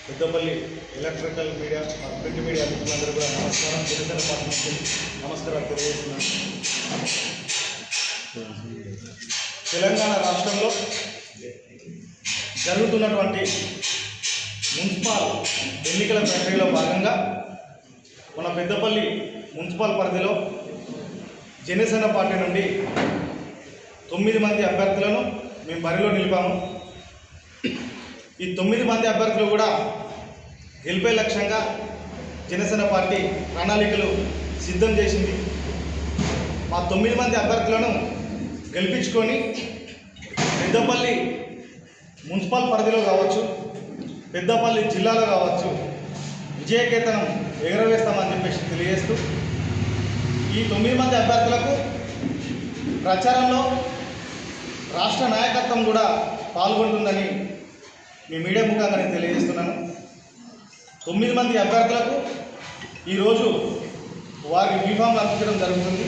Peddapalli electrical media print media మిత్రులందరూ కూడా నమస్కారం. జనసేన పార్టీ నుంచి నమస్కారాలు తెలియజేస్తున్నాను. తెలంగాణ రాష్ట్రంలో జరుగుతున్నటువంటి మున్సిపల్ ఎన్నికల ప్రక్రియలో భాగంగా మన పెద్దపల్లి మున్సిపల్ పరిధిలో జనసేన పార్టీ నుండి 9 మంది అభ్యర్థులను మేము బరిలో నిలిపాము. ఈ 9 మంది అభ్యర్థులు కూడా గెలిపే లక్ష్యంగా జనసేన పార్టీ ప్రణాళికలు సిద్ధం చేసింది. మా 9 మంది అభ్యర్థులను గెలిపించుకొని పెద్దపల్లి మున్సిపల్ పరిధిలో కావచ్చు, పెద్దపల్లి జిల్లాలో కావచ్చు విజయకేతనం ఎగరవేస్తామని చెప్పేసి తెలియజేస్తూ ఈ 9 మంది అభ్యర్థులకు ప్రచారంలో రాష్ట్ర నాయకత్వం కూడా పాల్గొంటుందని మీ మీడియా ముఖంగా నేను తెలియజేస్తున్నాను. 9 మంది అభ్యర్థులకు ఈరోజు వారికి బీఫామ్లు అందించడం జరుగుతుంది.